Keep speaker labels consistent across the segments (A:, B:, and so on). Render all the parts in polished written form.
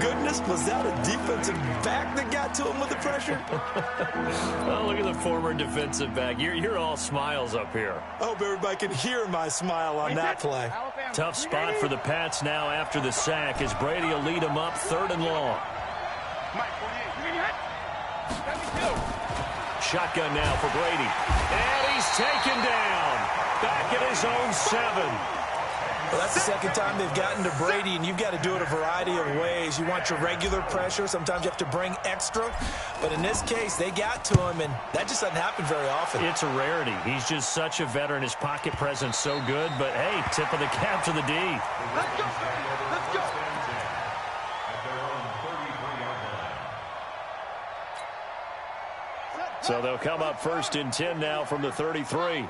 A: goodness, was that a defensive back that got to him with the pressure?
B: Well, look at the former defensive back. You're all smiles up here.
A: I hope everybody can hear my smile on that play.
B: Tough spot for the Pats now after the sack as Brady will lead them up 3rd and long. Shotgun now for Brady. And he's taken down. Back at his own 7.
A: Well, that's the second time they've gotten to Brady, and you've got to do it a variety of ways. You want your regular pressure. Sometimes you have to bring extra. But in this case, they got to him, and that just doesn't happen very often.
B: It's a rarity. He's just such a veteran. His pocket presence so good. But, hey, tip of the cap to the D.
C: Let's go. Let's go.
B: So they'll come up 1st and 10 now from the 33.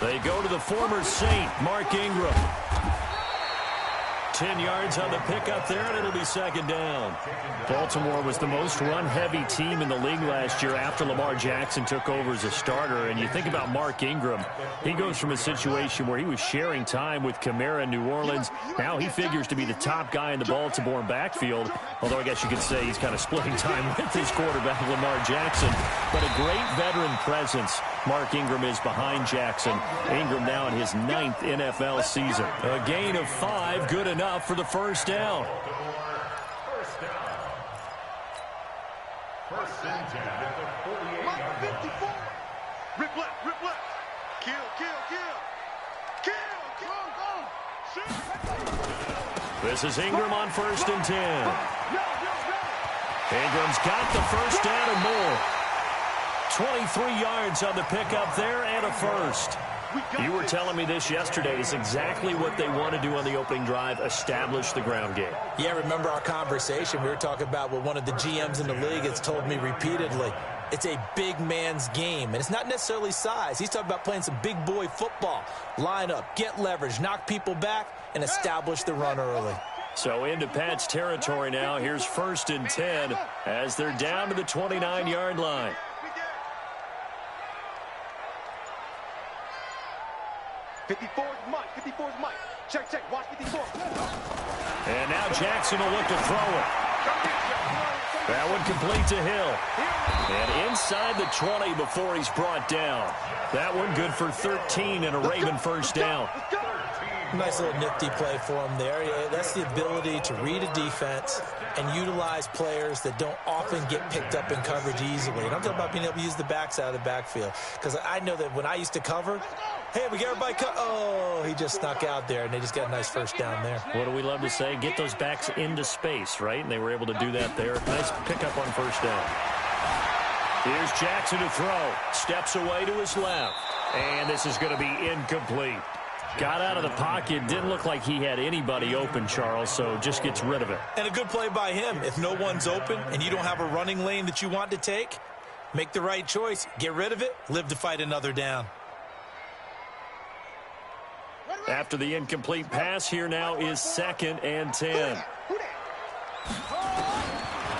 B: They go to the former Saint, Mark Ingram. 10 yards on the pickup there, and it'll be 2nd down. Baltimore was the most run-heavy team in the league last year after Lamar Jackson took over as a starter. And you think about Mark Ingram, he goes from a situation where he was sharing time with Kamara in New Orleans. Now he figures to be the top guy in the Baltimore backfield, although I guess you could say he's kind of splitting time with his quarterback, Lamar Jackson. But a great veteran presence. Mark Ingram is behind Jackson. Ingram now in his 9th NFL season. A gain of 5, good enough for the 1st down.
C: First and 10 at the 48-yard line. 54. Rip left. Kill.
B: This is Ingram on 1st and 10. Ingram's got the 1st down and more. 23 yards on the pickup there and a 1st. You were telling me this yesterday is exactly what they want to do on the opening drive, establish the ground game.
A: Yeah, remember our conversation. We were talking about what one of the GMs in the league has told me repeatedly. It's a big man's game, and it's not necessarily size. He's talking about playing some big boy football. Line up, get leverage, knock people back, and establish the run early.
B: So into Pats territory now. Here's 1st and 10 as they're down to the 29-yard line.
C: 54 is Mike. Check. Watch 54.
B: And now Jackson will look to throw it. That one complete to Hill. And inside the 20 before he's brought down. That one good for 13 and a Raven 1st down.
A: Nice little nifty play for him there. That's the ability to read a defense and utilize players that don't often get picked up in coverage easily. And I'm talking about being able to use the backside of the backfield. Because I know that when I used to cover, hey, we got everybody oh, he just snuck out there, and they just got a nice 1st down there.
B: What do we love to say? Get those backs into space, right? And they were able to do that there. Nice pickup on 1st down. Here's Jackson to throw. Steps away to his left. And this is going to be incomplete. Got out of the pocket. Didn't look like he had anybody open, Charles, so just gets rid of it.
A: And a good play by him. If no one's open and you don't have a running lane that you want to take, make the right choice. Get rid of it. Live to fight another down.
B: After the incomplete pass, here now is 2nd and 10.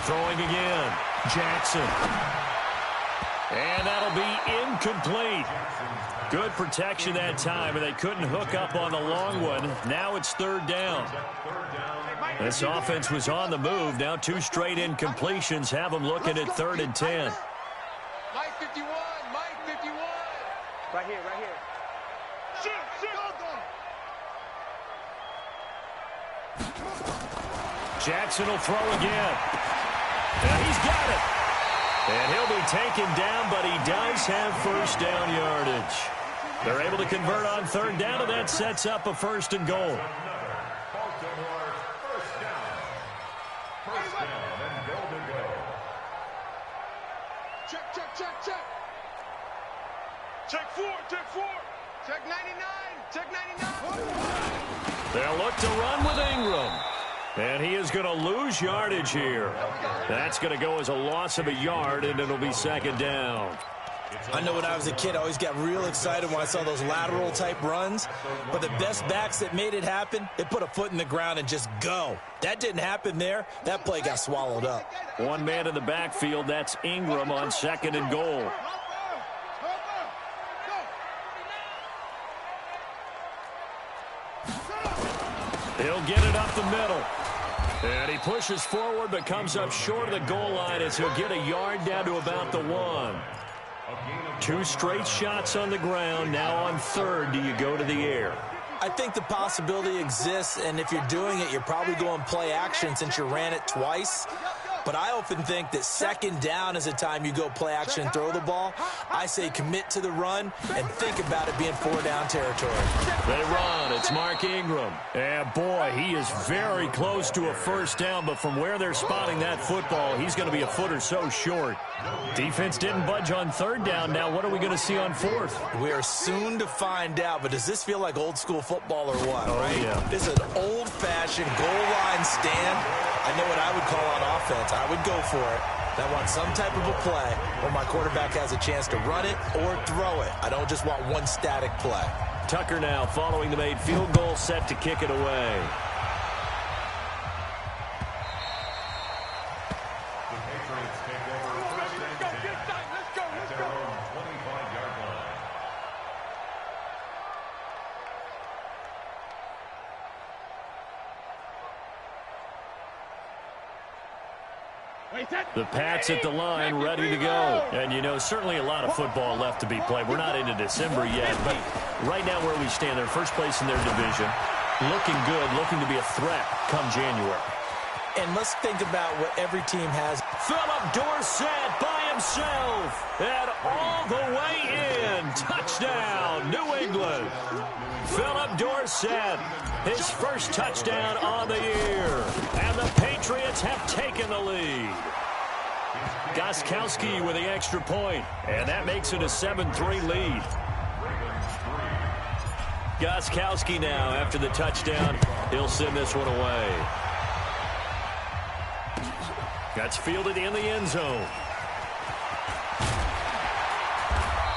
B: Throwing again. Jackson. And that'll be incomplete. Good protection that time, and they couldn't hook up on the long one. Now it's 3rd down. This offense was on the move. Now 2 straight incompletions have them looking at 3rd and 10.
C: Mike 51. Right here. Shoot.
B: Jackson will throw again. And he's got it. And he'll be taken down, but he does have 1st down yardage. They're able to convert on 3rd down, and that sets up a 1st and goal.
C: Check. Check 4. Check 99.
B: They'll look to run with Ingram. And he is going to lose yardage here. That's going to go as a loss of a yard, and it'll be 2nd down.
A: I know when I was a kid, I always got real excited when I saw those lateral-type runs. But the best backs that made it happen, they put a foot in the ground and just go. That didn't happen there. That play got swallowed up.
B: One man in the backfield. That's Ingram on 2nd and goal. He'll get it up the middle. And he pushes forward but comes up short of the goal line as he'll get a yard down to about the 1. 2 straight shots on the ground. Now on third, do you go to the air?
A: I think the possibility exists, and if you're doing it, you're probably going play action since you ran it twice. But I often think that second down is the time you go play action and throw the ball. I say commit to the run and think about it being 4-down territory.
B: They run. It's Mark Ingram. And, boy, he is very close to a first down, but from where they're spotting that football, he's going to be a foot or so short. Defense didn't budge on third down. Now what are we going to see on fourth?
A: We are soon to find out, but does this feel like old school football or what, right?
B: Yeah.
A: This is an old-fashioned goal line stand. I know what I would call on offense. I would go for it. I want some type of a play where my quarterback has a chance to run it or throw it. I don't just want one static play.
B: Tucker now following the made field goal, set to kick it away. The Pats at the line, ready to go. And, you know, certainly a lot of football left to be played. We're not into December yet, but right now where we stand, they're first place in their division. Looking good, looking to be a threat come January.
A: And let's think about what every team has.
B: Philip Dorsett by himself. And all the way in. Touchdown, New England. Philip Dorsett, his first touchdown on the year. And the Patriots have taken the lead. Gostkowski with the extra point, and that makes it a 7-3 lead. Gostkowski now, after the touchdown, he'll send this one away. That's fielded in the end zone.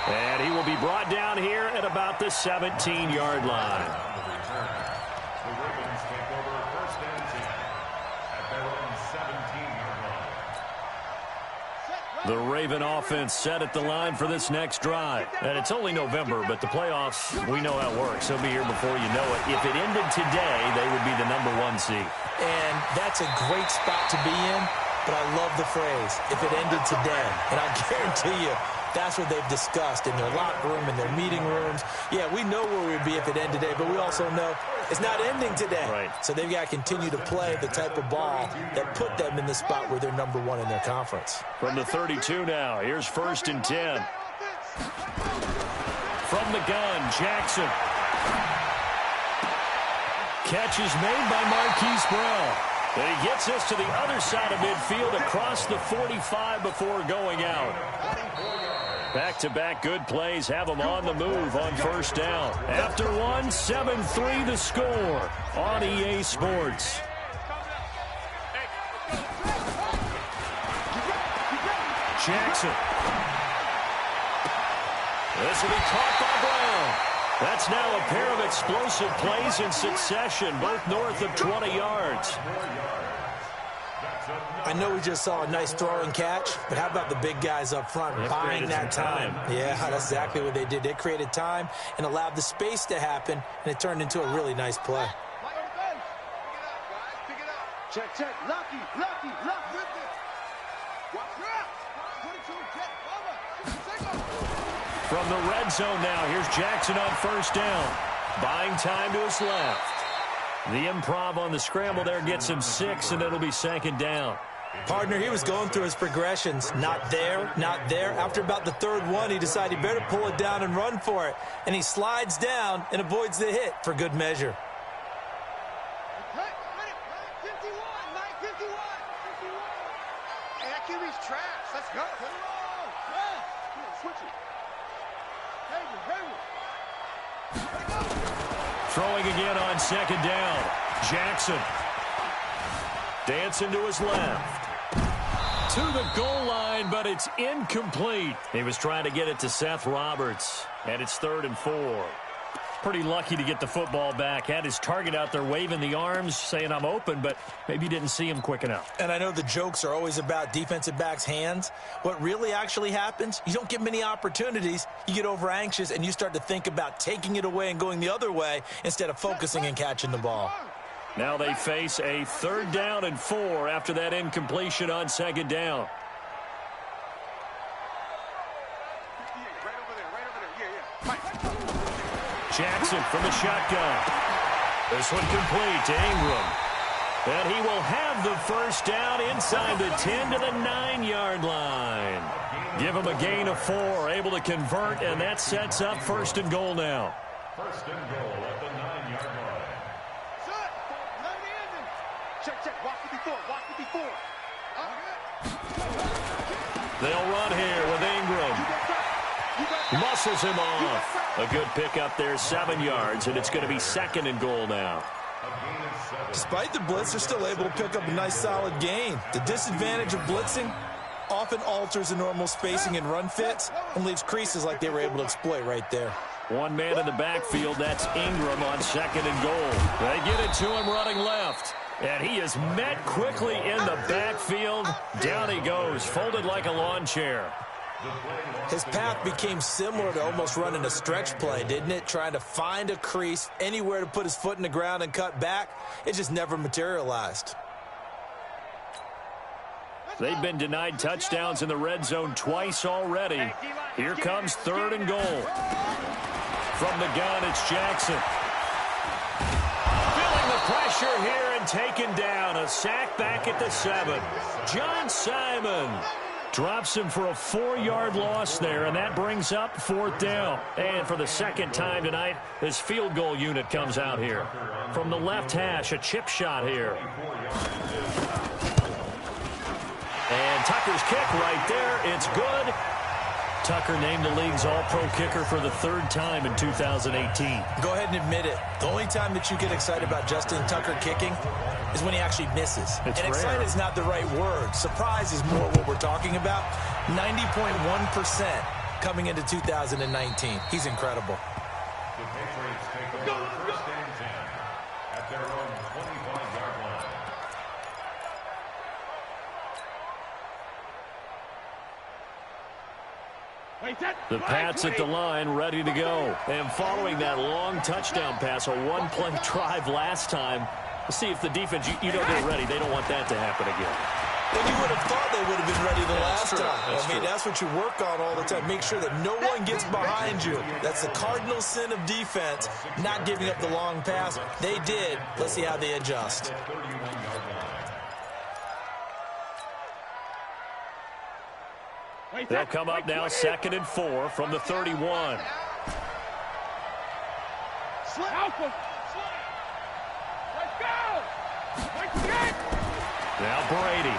B: And he will be brought down here at about the 17-yard line. The Raven offense set at the line for this next drive. And it's only November, but the playoffs, we know how it works. They'll be here before you know it. If it ended today, they would be the #1 seed.
A: And that's a great spot to be in, but I love the phrase, if it ended today. And I guarantee you, that's what they've discussed in their locker room, in their meeting rooms. Yeah, we know where we'd be if it ended today, but we also know it's not ending today.
B: Right.
A: So they've got to continue to play the type of ball that put them in the spot where they're #1 in their conference.
B: From the 32 now, here's 1st and 10. From the gun, Jackson. Catch is made by Marquise Brown. And he gets us to the other side of midfield across the 45 before going out. Back-to-back good plays have them on the move on first down. After one, 7-3 the score on EA Sports. Jackson. This will be caught by Brown. That's now a pair of explosive plays in succession, both north of 20 yards.
A: I know we just saw a nice throw and catch, but how about the big guys up front buying that time? Yeah, that's exactly what they did. They created time and allowed the space to happen, and it turned into a really nice play.
C: Check, check. Lucky.
B: From the red zone now, here's Jackson on first down. Buying time to his left. The improv on the scramble there gets him 6, and it'll be 2nd down.
A: Partner, he was going through his progressions. Not there, not there. After about the 3rd one, he decided he better pull it down and run for it. And he slides down and avoids the hit for good measure.
C: Hey, that QB's trash. Let's go. Switch it.
B: Throwing again on 2nd down. Jackson. Dancing to his left. To the goal line, but it's incomplete. He was trying to get it to Seth Roberts, and it's 3rd and 4. Pretty lucky to get the football back. Had his target out there waving the arms, saying I'm open, but maybe didn't see him quick enough.
A: And I know the jokes are always about defensive backs' hands. What really actually happens, you don't get many opportunities. You get over anxious, and you start to think about taking it away and going the other way instead of focusing and catching the ball.
B: Now they face a 3rd down and 4 after that incompletion on 2nd down. Jackson from the shotgun. This one complete to Ingram. And he will have the 1st down inside the 10 to the 9-yard line. Give him a gain of 4, able to convert, and that sets up 1st and goal now.
C: 1st and goal at the 9-yard line. Check. Watch it before.
B: They'll run here with Ingram. Muscles him off. A good pickup there, 7 yards, and it's going to be 2nd and goal now.
A: Despite the blitz, they're still able to pick up a nice solid gain. The disadvantage of blitzing often alters the normal spacing and run fits and leaves creases like they were able to exploit right there.
B: One man in the backfield, that's Ingram on 2nd and goal. They get it to him running left. And he is met quickly in the backfield. Down he goes, folded like a lawn chair.
A: His path became similar to almost running a stretch play, didn't it? Trying to find a crease, anywhere to put his foot in the ground and cut back. It just never materialized.
B: They've been denied touchdowns in the red zone twice already. Here comes 3rd and goal. From the gun, it's Jackson. Feeling the pressure here and taken down. A sack back at the 7. John Simon drops him for a 4-yard loss there, and that brings up 4th down. And for the 2nd time tonight, this field goal unit comes out here. From the left hash, a chip shot here. And Tucker's kick right there. It's good. Tucker named the league's all-pro kicker for the 3rd time in 2018.
A: Go ahead and admit it. The only time that you get excited about Justin Tucker kicking is when he actually misses.
B: It's
A: and
B: rare.
A: Excited is not the right word. Surprise is more what we're talking about. 90.1% coming into 2019. He's incredible.
C: The Patriots take over 1st and 10 at their own 25-yard line.
B: The Pats at the line, ready to go. And following that long touchdown pass, a one-play drive last time, we'll see if the defense, you know they're ready. They don't want that to happen again.
A: Well, you would have thought they would have been ready the last time. That's what you work on all the time. Make sure that no one gets behind you. That's the cardinal sin of defense, not giving up the long pass. They did. Let's see how they adjust.
B: They'll come up now 2nd and 4 from the 31. Now Brady.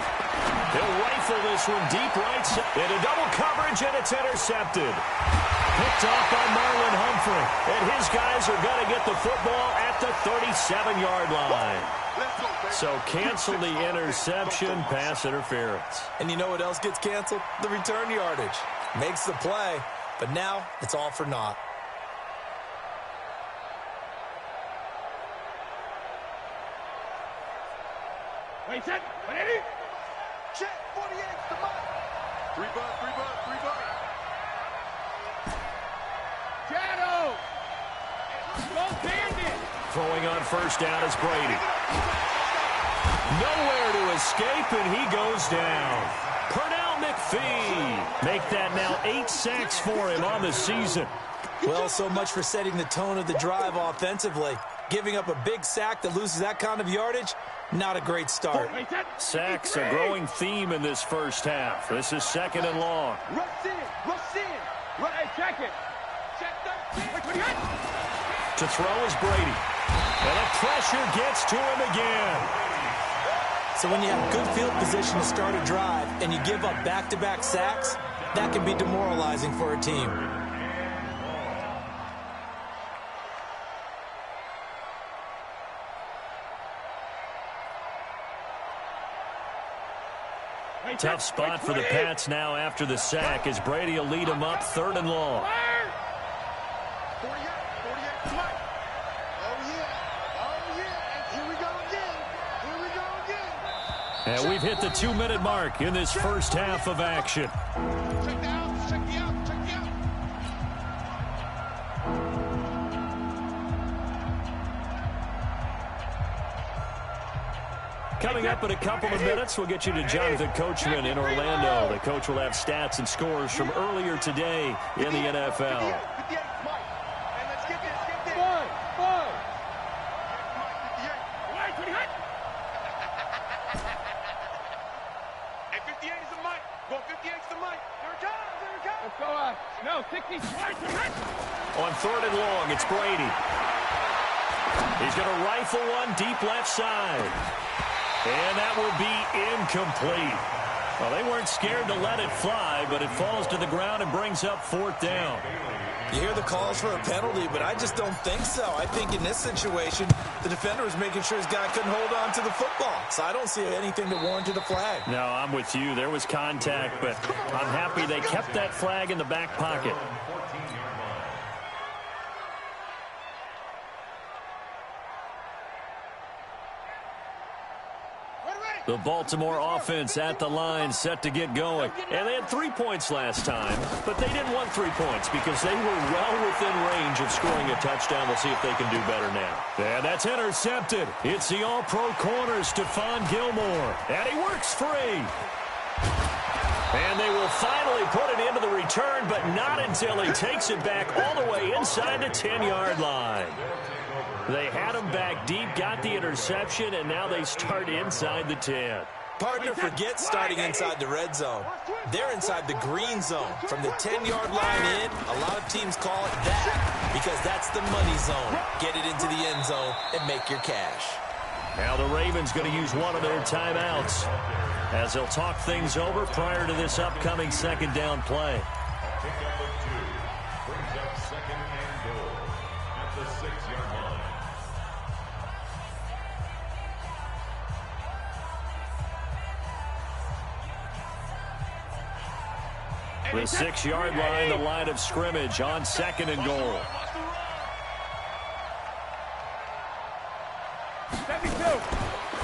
B: He'll rifle this one deep right side. Into double coverage, and it's intercepted. Picked off by Marlon Humphrey. And his guys are going to get the football at the 37-yard line. So cancel the interception, pass interference.
A: And you know what else gets canceled? The return yardage. Makes the play, but now it's all for naught.
C: Wait, set. Ready? Check. 48 to Mike. 3 butt. Shadow. Go bandit.
B: Throwing on 1st down is Brady. Nowhere to escape, and he goes down. Pernell McPhee. Make that now 8 sacks for him on the season.
A: Well, so much for setting the tone of the drive offensively. Giving up a big sack that loses that kind of yardage, not a great start.
B: Sacks, a growing theme in this first half. This is 2nd and long.
C: Rush in. Hey, check it.
B: To throw is Brady. And the pressure gets to him again.
A: So when you have good field position to start a drive and you give up back-to-back sacks, that can be demoralizing for a team.
B: Tough spot for the Pats now after the sack as Brady will lead them up 3rd and long.
C: 48, Mike. Oh, yeah. Here we go again.
B: And we've hit the 2-minute mark in this first half of action.
C: Check the out.
B: Coming up in a couple of minutes, we'll get you to Jonathan Coachman in Orlando. The coach will have stats and scores from earlier today in the NFL.
D: No, 60.
B: On 3rd and long, it's Brady. He's going to rifle one deep left side. And that will be incomplete. Well, they weren't scared to let it fly, but it falls to the ground and brings up 4th down.
A: You hear the calls for a penalty, but I just don't think so. I think in this situation, the defender was making sure his guy couldn't hold on to the football. So I don't see anything that warranted a flag.
B: No, I'm with you. There was contact, but I'm happy they kept that flag in the back pocket. The Baltimore offense at the line, set to get going. And they had 3 points last time, but they didn't want 3 points because they were well within range of scoring a touchdown. We'll see if they can do better now. And that's intercepted. It's the all-pro corner, Stephon Gilmore. And he works free. And they will finally put it into the return, but not until he takes it back all the way inside the 10-yard line. They had him back deep, got the interception, and now they start inside the 10.
A: Partner, forget starting inside the red zone. They're inside the green zone. From the 10-yard line in, a lot of teams call it that because that's the money zone. Get it into the end zone and make your cash.
B: Now the Ravens going to use one of their timeouts as they'll talk things over prior to this upcoming 2nd down play. The 6-yard line, the line of scrimmage on 2nd and goal.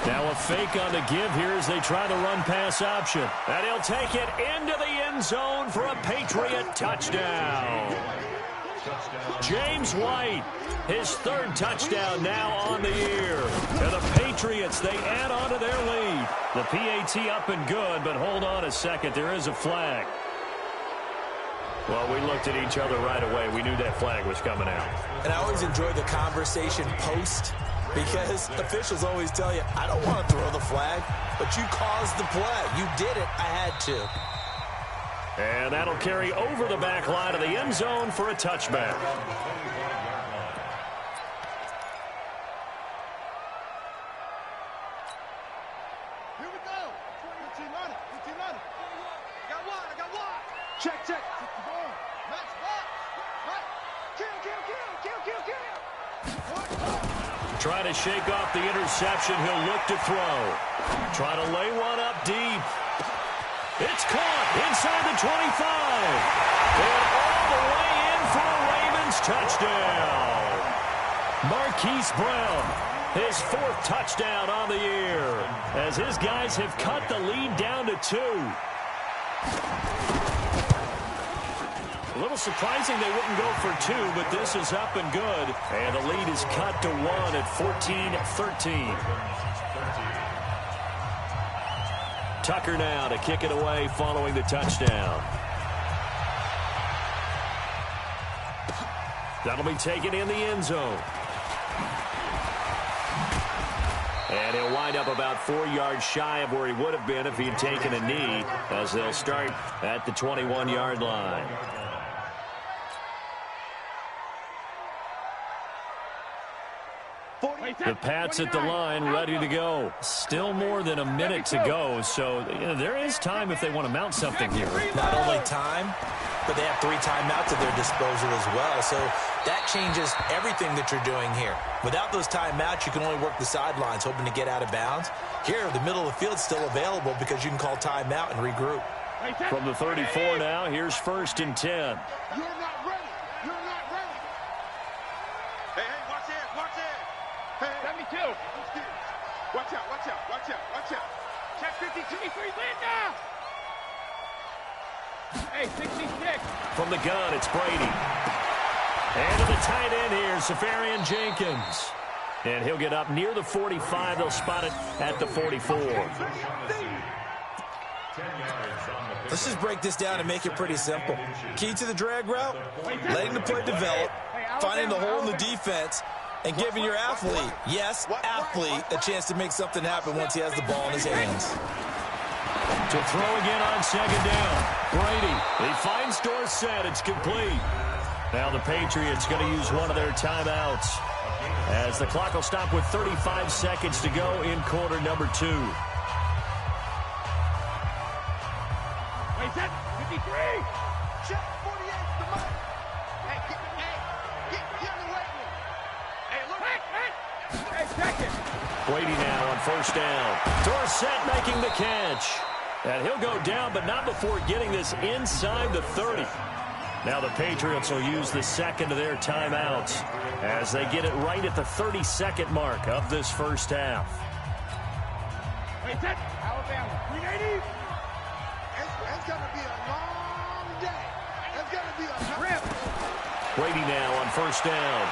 B: Now a fake on the give here as they try the run-pass option. And he'll take it into the end zone for a Patriot touchdown. James White, his 3rd touchdown now on the year. And the Patriots, they add on to their lead. The PAT up and good, but hold on a second. There is a flag. Well, we looked at each other right away. We knew that flag was coming out.
A: And I always enjoy the conversation post because officials always tell you, I don't want to throw the flag, but you caused the play. You did it. I had to.
B: And that'll carry over the back line of the end zone for a touchback.
C: Here we go. 15 on it. 15 on it. Got one. I got one. Check, check. Max box. Kill.
B: Try to shake off the interception. He'll look to throw. Try to lay one up deep. It's caught inside the 25. And all the way in for a Ravens touchdown. Marquise Brown, his 4th touchdown on the year, as his guys have cut the lead down to 2. A little surprising they wouldn't go for 2, but this is up and good. And the lead is cut to 1 at 14-13. Tucker now to kick it away following the touchdown. That'll be taken in the end zone. And he'll wind up about 4 yards shy of where he would have been if he had taken a knee, as they'll start at the 21-yard line. The Pats at the line, ready to go. Still more than a minute to go, so there is time if they want to mount something here.
A: Not only time, but they have 3 timeouts at their disposal as well, so that changes everything that you're doing here. Without those timeouts, you can only work the sidelines, hoping to get out of bounds. Here, the middle of the field's still available because you can call timeout and regroup.
B: From the 34 now, here's 1st and 10.
C: You're not ready. You're not ready. Hey, watch it. Watch it. Hey,
D: 72.
C: Watch out. Watch out. Watch out. Watch out.
D: Check 52. Linda. Hey, 66.
B: From the gun, it's Brady. And to the tight end here, Safarian Jenkins. And he'll get up near the 45. They'll spot it at the 44.
A: Let's just break this down and make it pretty simple. Key to the drag route, letting the play develop, finding the hole in the defense, and giving your athlete, yes, athlete, a chance to make something happen once he has the ball in his hands.
B: To throw again on second down. Brady, he finds Dorsett. It's complete. Now the Patriots going to use one of their timeouts as the clock will stop with 35 seconds to go in quarter number 2.
D: Wait, set. 53.
C: Check 48, the mic. Hey, get in the way. Hey, look.
D: Hey, check it.
B: Brady now on first down. Dorsett making the catch. And he'll go down, but not before getting this inside the 30. Now the Patriots will use the second of their timeouts as they get it right at the 30-second mark of this first half.
D: Wait, set. Alabama. 380.
C: It's going to be a long day. It's going to be a
D: Rip.
B: Brady now on first down.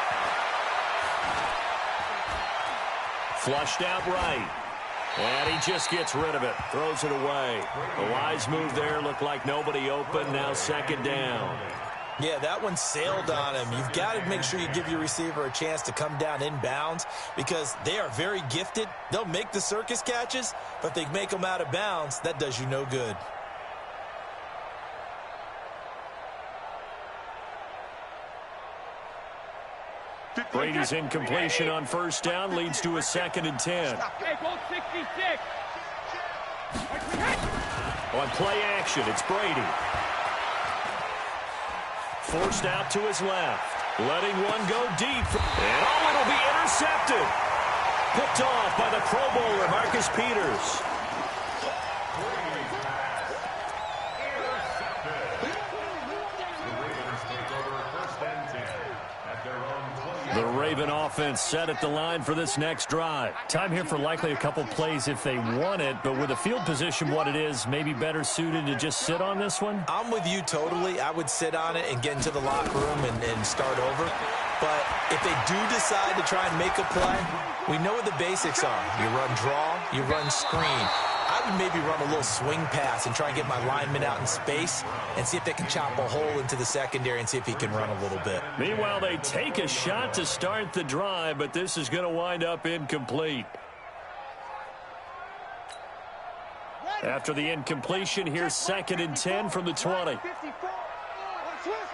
B: Flushed out right. And he just gets rid of it. Throws it away. The wise move there. Looked like nobody open. Now second down.
A: Yeah, that one sailed on him. You've got to make sure you give your receiver a chance to come down inbounds because they are very gifted. They'll make the circus catches, but if they make them out of bounds, that does you no good.
B: Brady's incompletion on first down leads to a 2nd and 10.
D: Hey, goal 66.
B: On play action, it's Brady. Forced out to his left. Letting one go deep. And it'll be intercepted. Picked off by the Pro Bowler, Marcus Peters. The Raven offense set at the line for this next drive. Time here for likely a couple plays if they want it, but with the field position what it is, maybe better suited to just sit on this one?
A: I'm with you totally. I would sit on it and get into the locker room and start over. But if they do decide to try and make a play, we know what the basics are. You run draw, you run screen. I would maybe run a little swing pass and try and get my lineman out in space and see if they can chop a hole into the secondary and see if he can run a little bit.
B: Meanwhile, they take a shot to start the drive, but this is going to wind up incomplete. After the incompletion, here's 2nd and 10 from the 20.
C: 54. Switch.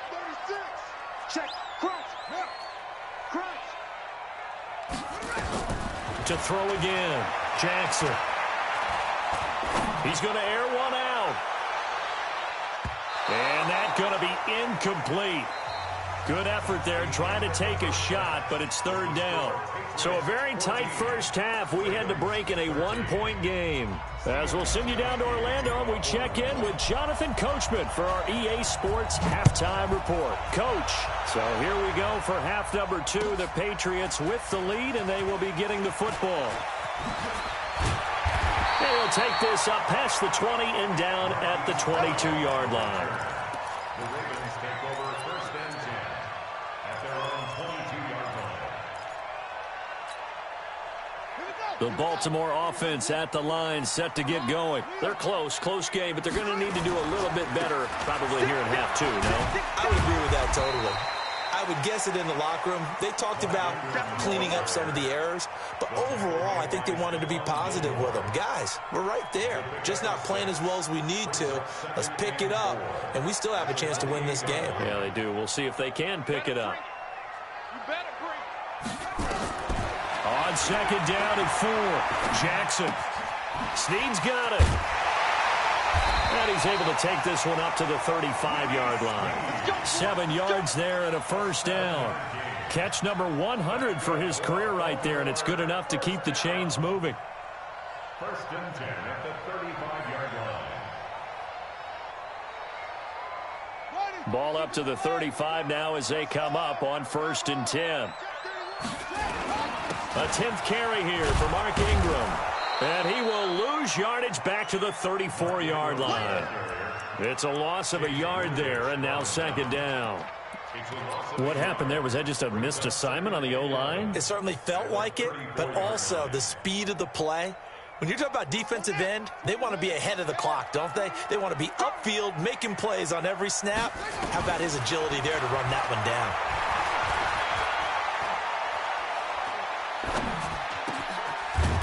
C: 36. Check. Crunch.
B: To throw again, Jackson. He's going to air one out. And that's going to be incomplete. Good effort there trying to take a shot, but it's 3rd down. So a very tight first half. We had to break in a 1-point game. As we'll send you down to Orlando, we check in with Jonathan Coachman for our EA Sports Halftime Report. Coach, so here we go for half number 2. The Patriots with the lead, and they will be getting the football. They will take this up past the 20 and down at the 22-yard line.
E: The Ravens take over 1st and 10 at their own 22-yard line.
B: The Baltimore offense at the line, set to get going. They're close game, but they're going to need to do a little bit better probably here in half 2, no?
A: I would agree with that totally. I would guess it in the locker room. They talked about cleaning up some of the errors, but overall, I think they wanted to be positive with them. Guys, we're right there. Just not playing as well as we need to. Let's pick it up, and we still have a chance to win this game.
B: Yeah, they do. We'll see if they can pick it up.
C: You better bring.
B: On 2nd down and 4, Jackson. Snead's got it. And he's able to take this one up to the 35-yard line. 7 yards there and a 1st down. Catch number 100 for his career right there, and it's good enough to keep the chains moving.
E: 1st and 10 at the 35-yard line.
B: Ball up to the 35 now as they come up on 1st and 10. A 10th carry here for Mark Ingram. And he will lose yardage back to the 34-yard line. It's a loss of a yard there, and now 2nd down. What happened there? Was that just a missed assignment on the O-line?
A: It certainly felt like it, but also the speed of the play. When you're talking about defensive end, they want to be ahead of the clock, don't they? They want to be upfield, making plays on every snap. How about his agility there to run that one down?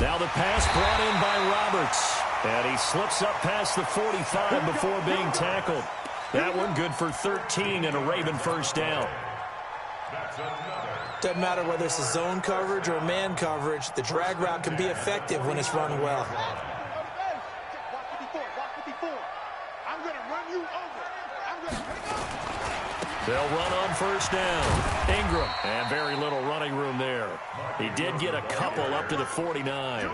B: Now the pass brought in by Roberts. And he slips up past the 45 before being tackled. That one good for 13 and a Raven first down.
A: Doesn't matter whether it's a zone coverage or man coverage, the drag route can be effective when it's run well.
C: I'm going to run you over.
B: They'll run on first down. Ingram, and very little running room there. He did get a couple up to the 49.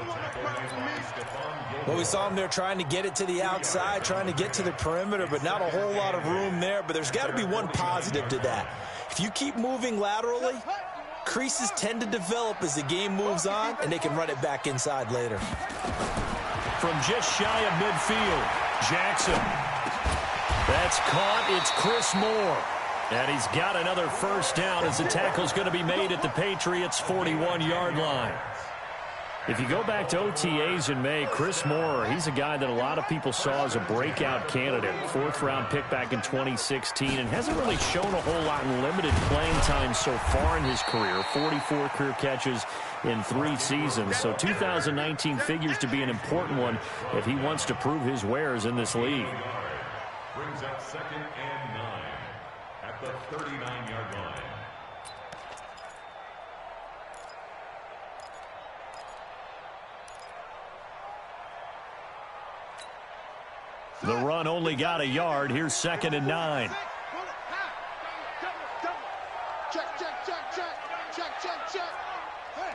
A: Well, we saw him there trying to get it to the outside, trying to get to the perimeter, but not a whole lot of room there. But there's got to be one positive to that. If you keep moving laterally, creases tend to develop as the game moves on, and they can run it back inside later.
B: From just shy of midfield, Jackson. That's caught. It's Chris Moore. And he's got another first down as the tackle's going to be made at the Patriots' 41-yard line. If you go back to OTAs in May, Chris Moore, he's a guy that a lot of people saw as a breakout candidate. Fourth-round pick back in 2016 and hasn't really shown a whole lot in limited playing time so far in his career. 44 career catches in 3 seasons. So 2019 figures to be an important one if he wants to prove his wares in this league.
E: Brings up 2nd and 9 at the 39-yard line.
B: The run only got a yard. Here's 2nd and 9.
C: Check, check, check, check. Check, check, check. Hey,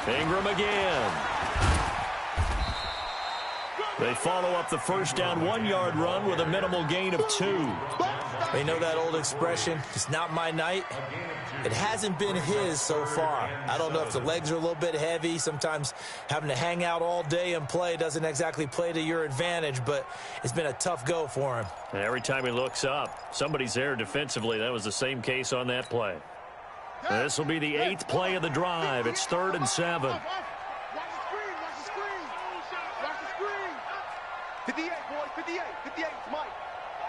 C: slam.
B: Ingram again. They follow up the first down 1-yard run with a minimal gain of 2.
A: They know that old expression, it's not my night. It hasn't been his so far. I don't know if the legs are a little bit heavy. Sometimes having to hang out all day and play doesn't exactly play to your advantage, but it's been a tough go for him.
B: And every time he looks up, somebody's there defensively. That was the same case on that play. This will be the 8th play of the drive. It's 3rd and 7.
C: Watch the screen, watch the screen. Watch the screen. 58, boy, 58, 58, it's Mike.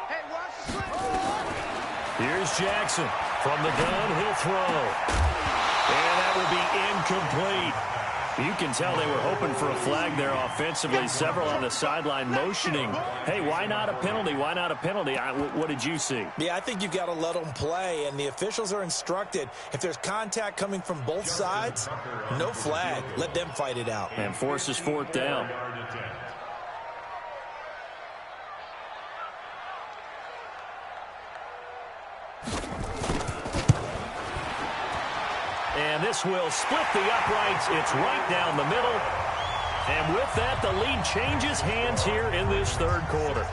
C: Hey, watch the screen.
B: Here's Jackson. From the gun, he'll throw. And that will be incomplete. You can tell they were hoping for a flag there offensively. Several on the sideline motioning. Hey, why not a penalty? Why not a penalty? What did you see?
A: Yeah, I think you've got to let them play, and the officials are instructed. If there's contact coming from both sides, no flag. Let them fight it out.
B: And forces 4th down. And this will split the uprights. It's right down the middle. And with that, the lead changes hands here in this 3rd quarter.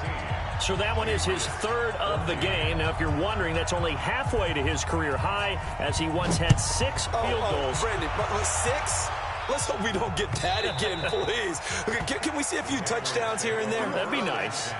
B: So that one is his 3rd of the game. Now, if you're wondering, that's only halfway to his career high, as he once had 6 field goals.
A: Brandon, 6? Let's hope we don't get that again, please. Okay, can we see a few touchdowns here and there?
B: That'd be nice.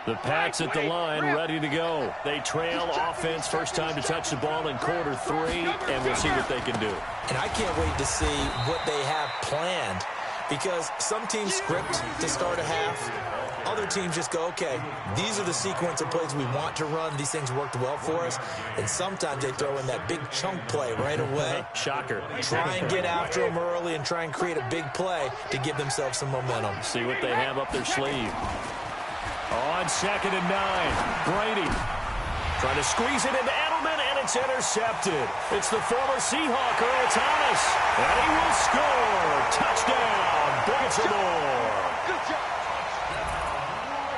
B: The Pats at the line, ready to go. They trail offense, first time to touch the ball in quarter 3, and we'll see what they can do.
A: And I can't wait to see what they have planned, because some teams script to start a half. Other teams just go, okay, these are the sequence of plays we want to run. These things worked well for us. And sometimes they throw in that big chunk play right away.
B: Shocker.
A: Try and get after them early and try and create a big play to give themselves some momentum.
B: See what they have up their sleeve. On 2nd and 9, Brady trying to squeeze it into Edelman, and it's intercepted. It's the former Seahawk, Earl Thomas, and he will score. Touchdown, Baltimore.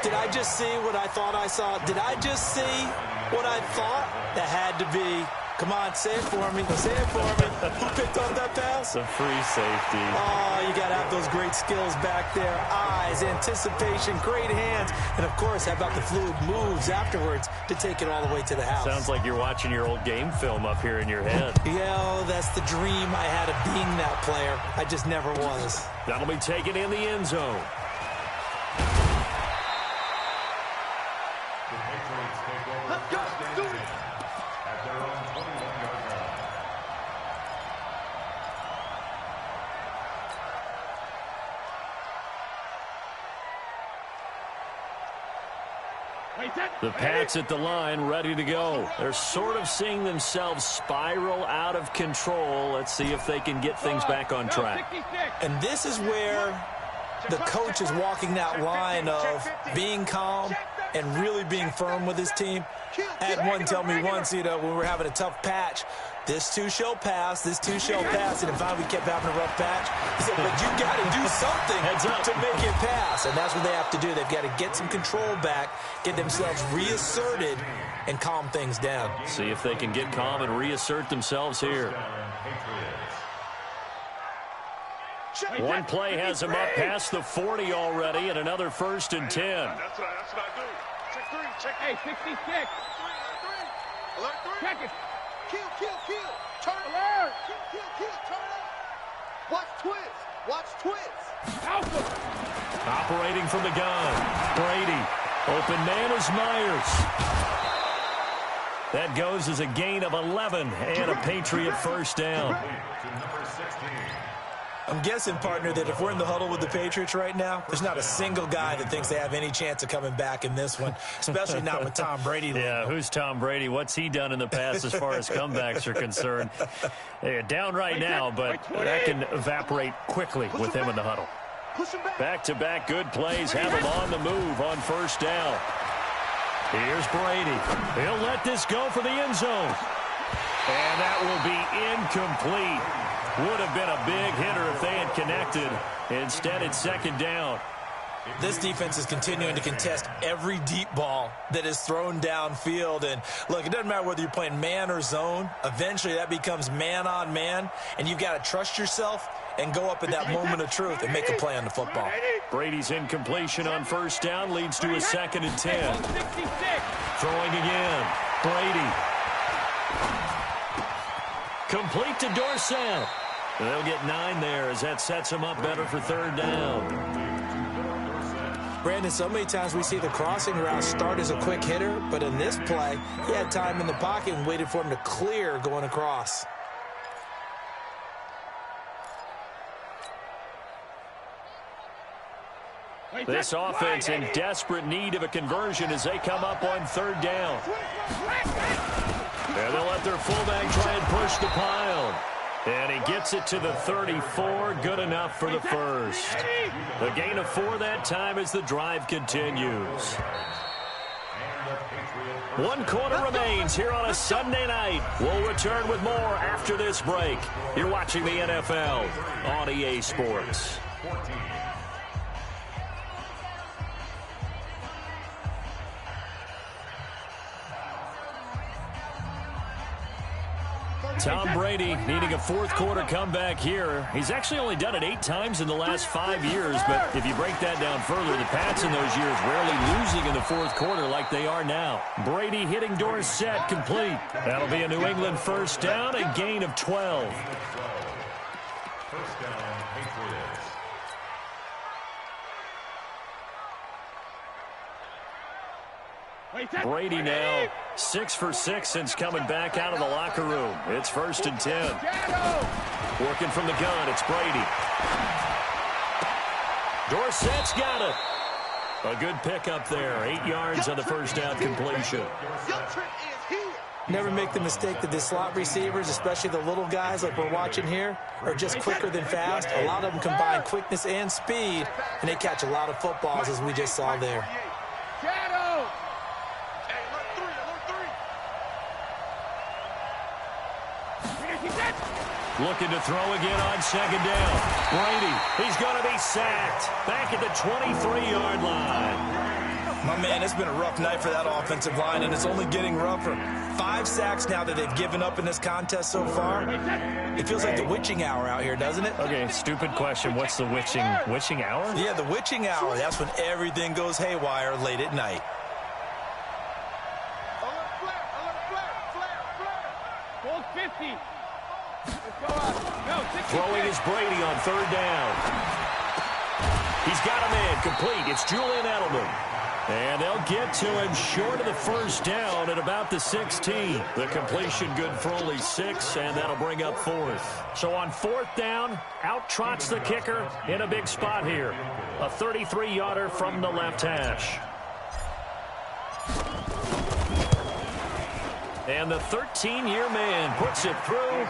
A: Did I just see what I thought I saw? Did I just see what I thought? That had to be Come on, say it for me. Say it for me. Who picked off that pass?
B: A free safety.
A: Oh, you got to have those great skills back there. Eyes, anticipation, great hands. And, of course, how about the fluid moves afterwards to take it all the way to the house?
B: Sounds like you're watching your old game film up here in your head.
A: Yeah, oh, that's the dream I had of being that player. I just never was.
B: That'll be taken in the end zone.
E: The Patriots take over first and 10 at their own 21-yard line.
B: The Pats at the line, ready to go. They're sort of seeing themselves spiral out of control. Let's see if they can get things back on track.
A: And this is where the coach is walking that line of being calm and really being firm with his team. I had one tell me once, when we were having a tough patch, this too shall pass, this too shall pass. And if we kept having a rough patch, he said, but you got to do something to make it pass. And that's what they have to do. They've got to get some control back, get themselves reasserted, and calm things down.
B: See if they can get calm and reassert themselves here. One play has him up past the 40 already, and another 1st and 10.
C: That's what I do. Check 3, check.
D: Hey, 66.
C: Alert 3.
D: Check it.
C: Kill. Turn
D: Alert.
C: Kill. Turn up. Watch twist.
D: Alpha.
B: Operating from the gun. Brady. Open man is Myers. That goes as a gain of 11 and a Patriot first down.
E: To number 16.
A: I'm guessing, partner, that if we're in the huddle with the Patriots right now, there's not a single guy that thinks they have any chance of coming back in this one, especially not with Tom Brady.
B: Yeah, who's Tom Brady? What's he done in the past as far as comebacks are concerned? They're down right now, but that can evaporate quickly with him in the huddle. Back-to-back good plays have him on the move on first down. Here's Brady. He'll let this go for the end zone. And that will be incomplete. Would have been a big hitter if they had connected. Instead, it's 2nd down.
A: This defense is continuing to contest every deep ball that is thrown downfield. And, look, it doesn't matter whether you're playing man or zone. Eventually, that becomes man-on-man, and you've got to trust yourself and go up at that moment of truth and make a play on the football.
B: Brady's incompletion on first down leads to a 2nd and 10. Throwing again. Brady. Complete to Dorsett. They'll get 9 there as that sets him up better for 3rd down.
A: Brandon, so many times we see the crossing route start as a quick hitter, but in this play, he had time in the pocket and waited for him to clear going across.
B: This offense in desperate need of a conversion as they come up on 3rd down. And they'll let their fullback try and push the pile. And he gets it to the 34. Good enough for the first. The gain of 4 that time as the drive continues. 1 quarter remains here on a Sunday night. We'll return with more after this break. You're watching the NFL on EA Sports. Tom Brady needing a 4th quarter comeback here. He's actually only done it 8 times in the last 5 years, but if you break that down further, the Pats in those years rarely losing in the 4th quarter like they are now. Brady hitting Dorsett complete. That'll be a New England first down, a gain of 12.
E: First down, Patriots.
B: Brady now 6 for 6 since coming back out of the locker room. It's 1st and 10. Working from the gun, it's Brady. Dorsett's got it. A good pickup there. 8 yards on the first down completion.
A: Never make the mistake that the slot receivers, especially the little guys like we're watching here, are just quicker than fast. A lot of them combine quickness and speed, and they catch a lot of footballs, as we just saw there.
B: Looking to throw again on 2nd down. Brady, he's going to be sacked. Back at the 23-yard line.
A: My man, it's been a rough night for that offensive line, and it's only getting rougher. 5 sacks now that they've given up in this contest so far. It feels like the witching hour out here, doesn't it?
B: Okay, stupid question. What's the witching hour?
A: Yeah, the witching hour. That's when everything goes haywire late at night.
D: Goal 50. Let's go out. Go, 66.
B: Throwing is Brady on 3rd down. He's got a man complete. It's Julian Edelman. And they'll get to him short of the 1st down at about the 16. The completion good for only 6, and that'll bring up 4th. So on 4th down, out trots the kicker in a big spot here. A 33-yarder from the left hash. And the 13-year man puts it through,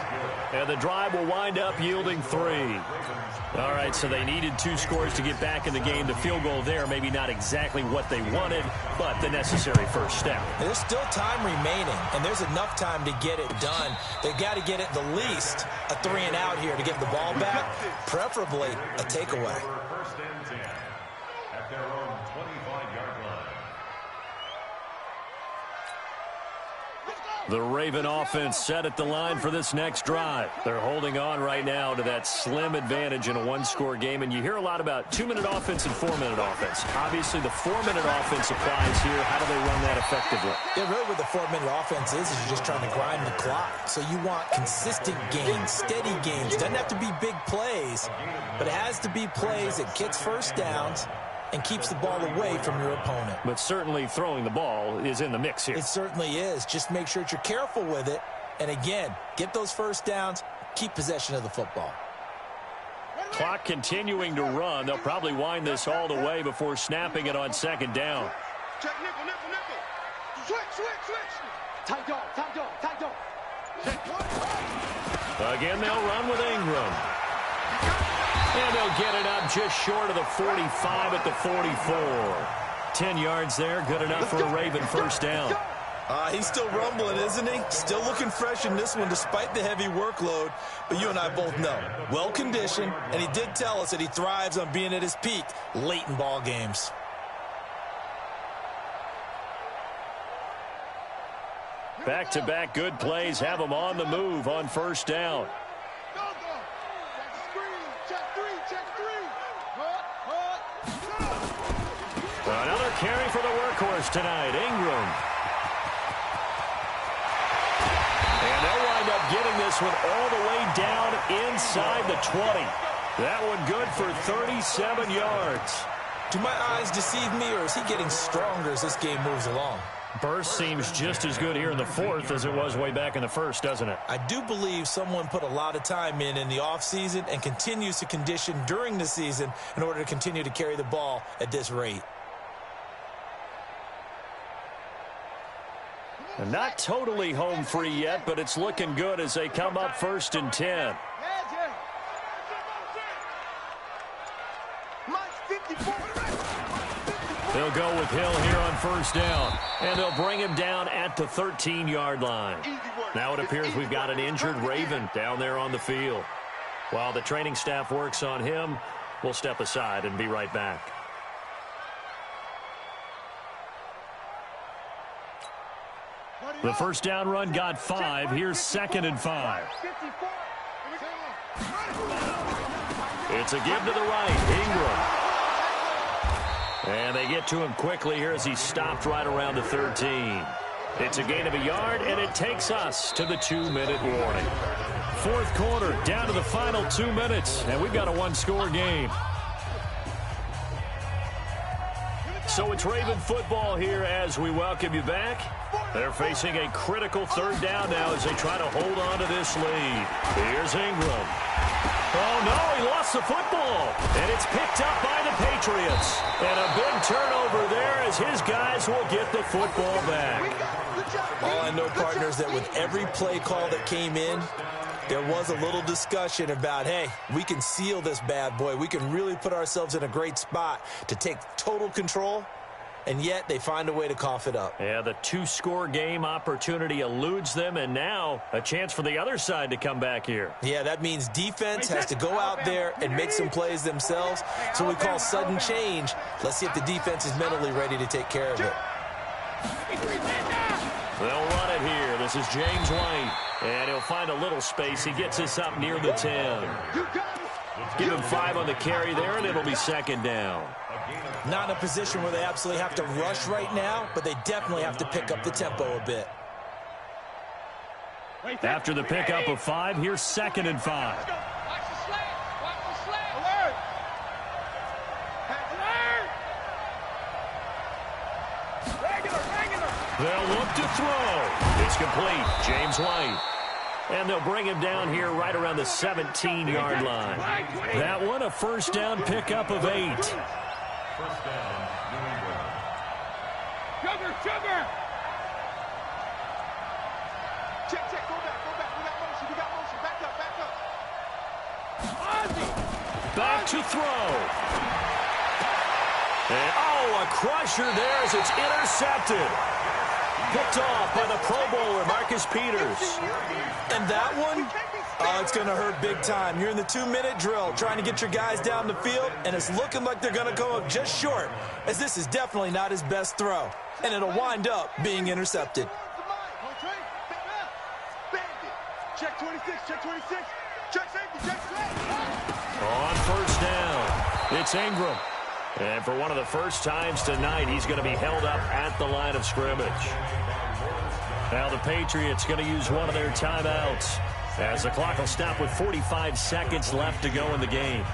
B: and the drive will wind up yielding 3. All right, so they needed 2 scores to get back in the game. The field goal there, maybe not exactly what they wanted, but the necessary first step.
A: There's still time remaining, and there's enough time to get it done. They've got to get it the least a 3-and-out here to get the ball back, preferably a takeaway.
E: First and 10 at their own 25-yard line.
B: The Raven offense set at the line for this next drive. They're holding on right now to that slim advantage in a 1-score game, and you hear a lot about 2-minute offense and 4-minute offense. Obviously, the 4-minute offense applies here. How do they run that effectively?
A: Yeah, really what the 4-minute offense is you're just trying to grind the clock. So you want consistent gains, steady gains. Doesn't have to be big plays, but it has to be plays that gets first downs and keeps the ball away from your opponent.
B: But certainly throwing the ball is in the mix here.
A: It certainly is. Just make sure that you're careful with it. And again, get those first downs, keep possession of the football.
B: Clock continuing to run. They'll probably wind this all the way before snapping it on 2nd down.
C: Check nickel, nickel, nickel. Switch. Tight dog.
B: Again, they'll run with Ingram. And they'll get it up just short of the 45 at the 44. 10 yards there, good enough for a Raven first down.
A: He's still rumbling, isn't he? Still looking fresh in this one despite the heavy workload. But you and I both know, well-conditioned, and he did tell us that he thrives on being at his peak late in ball games.
B: Back-to-back good plays have them on the move on first down. Another carry for the workhorse tonight, Ingram. And they'll wind up getting this one all the way down inside the 20. That one good for 37 yards.
A: Do my eyes deceive me, or is he getting stronger as this game moves along?
B: Burst seems just as good here in the 4th as it was way back in the 1st, doesn't it?
A: I do believe someone put a lot of time in the offseason and continues to condition during the season in order to continue to carry the ball at this rate.
B: And not totally home free yet, but it's looking good as they come up 1st and 10. They'll go with Hill here on first down, and they'll bring him down at the 13-yard line. Now it appears we've got an injured Raven down there on the field. While the training staff works on him, we'll step aside and be right back. The first down run got 5. Here's 2nd and 5. It's a give to the right. Ingram. And they get to him quickly here as he stopped right around the 13. It's a gain of a yard, and it takes us to the 2-minute warning. 4th quarter, down to the final 2 minutes, and we've got a 1-score game. So it's Raven football here as we welcome you back. They're facing a critical 3rd down now as they try to hold on to this lead. Here's Ingram. Oh, no, he lost the football. And it's picked up by the Patriots. And a big turnover there as his guys will get the football back.
A: All I know, partners, that with every play call that came in, there was a little discussion about, hey, we can seal this bad boy. We can really put ourselves in a great spot to take total control. And yet they find a way to cough it up.
B: Yeah, the 2-score game opportunity eludes them, and now a chance for the other side to come back here.
A: Yeah, that means defense has to go out there and make some plays themselves. So we call sudden change. Let's see if the defense is mentally ready to take care of it.
B: They'll run it here. This is James White. And he'll find a little space. He gets us up near the 10. Give him 5 on the carry there, and it'll be second down.
A: Not in a position where they absolutely have to rush right now, but they definitely have to pick up the tempo a bit.
B: After the pickup of 5, here's 2nd and 5.
D: Watch the slant. Watch the slant. Alert. Alert. Regular.
B: They'll look to throw. It's complete. James White. And they'll bring him down here right around the 17-yard line. That one, a first down pickup of 8.
E: First down, New England.
D: Sugar.
C: Check. Go back. We got motion. Back up.
D: Ozzy.
B: Back to throw. And, a crusher there as it's intercepted. Picked off by the Pro Bowler, Marcus Peters.
A: And that one, it's going to hurt big time. You're in the 2-minute drill trying to get your guys down the field, and it's looking like they're going to come up just short, as this is definitely not his best throw. And it'll wind up being intercepted.
C: Check 26. Check safety.
B: On first down, it's Ingram. And for one of the first times tonight, he's going to be held up at the line of scrimmage. Now the Patriots going to use one of their timeouts as the clock will stop with 45 seconds left to go in the game.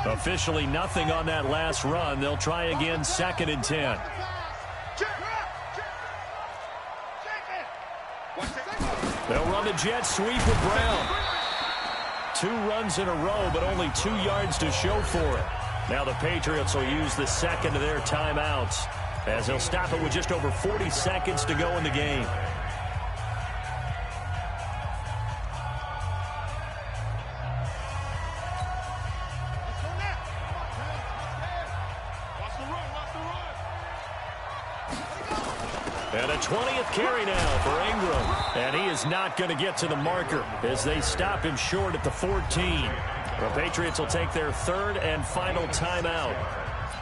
B: Officially nothing on that last run. They'll try again, 2nd and 10. They'll run the jet sweep with Brown. 2 runs in a row, but only 2 yards to show for it. Now the Patriots will use the second of their timeouts as they'll stop it with just over 40 seconds to go in the game. And a 20th carry now for Ingram. And he is not going to get to the marker as they stop him short at the 14. The Patriots will take their 3rd and final timeout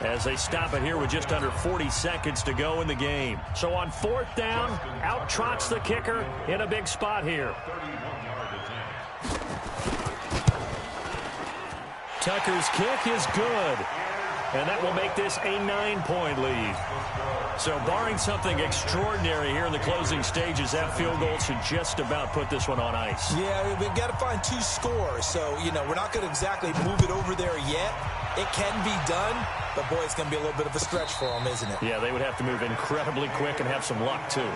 B: as they stop it here with just under 40 seconds to go in the game. So on 4th down, out trots the kicker in a big spot here. Tucker's kick is good. And that will make this a 9-point lead. So barring something extraordinary here in the closing stages, that field goal should just about put this one on ice.
A: Yeah, we've got to find 2 scores. So, we're not going to exactly move it over there yet. It can be done, but, boy, it's going to be a little bit of a stretch for them, isn't it?
B: Yeah, they would have to move incredibly quick and have some luck, too.
E: The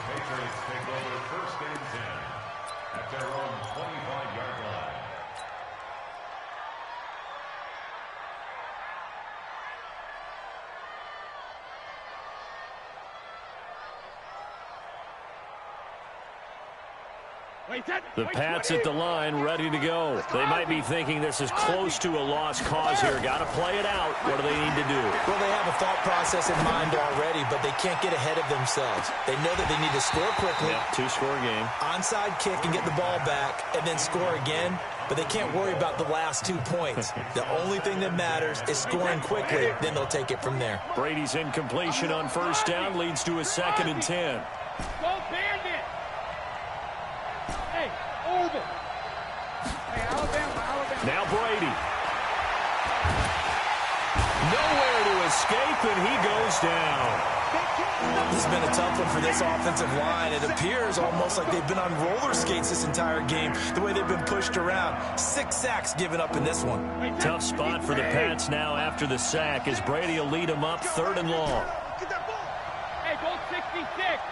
E: Patriots take over 1st and 10 at their own 25-yard line.
B: The Pats at the line, ready to go. They might be thinking this is close to a lost cause here. Got to play it out. What do they need to do?
A: Well, they have a thought process in mind already, but they can't get ahead of themselves. They know that they need to score quickly.
B: Yep, 2-score game.
A: Onside kick and get the ball back, and then score again. But they can't worry about the last 2 points. The only thing that matters is scoring quickly. Then they'll take it from there.
B: Brady's incompletion on 1st down leads to a 2nd and 10.
D: Go Bandit. Hey, over. Hey, Alabama.
B: Now Brady. Nowhere to escape, and he goes down.
A: This has been a tough one for this offensive line. It appears almost like they've been on roller skates this entire game, the way they've been pushed around. 6 sacks given up in this one.
B: Tough spot for the Pats now after the sack as Brady will lead them up 3rd and long.
D: Hey, go 66.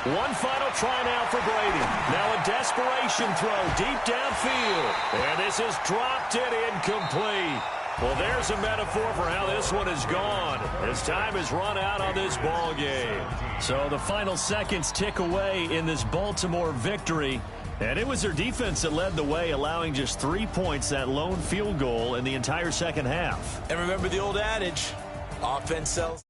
B: One final try now for Brady. Now a desperation throw deep downfield. And this is dropped and incomplete. Well, there's a metaphor for how this one is gone as time has run out on this ball game. So the final seconds tick away in this Baltimore victory. And it was their defense that led the way, allowing just 3 points, that lone field goal in the entire second half.
A: And remember the old adage, offense sells.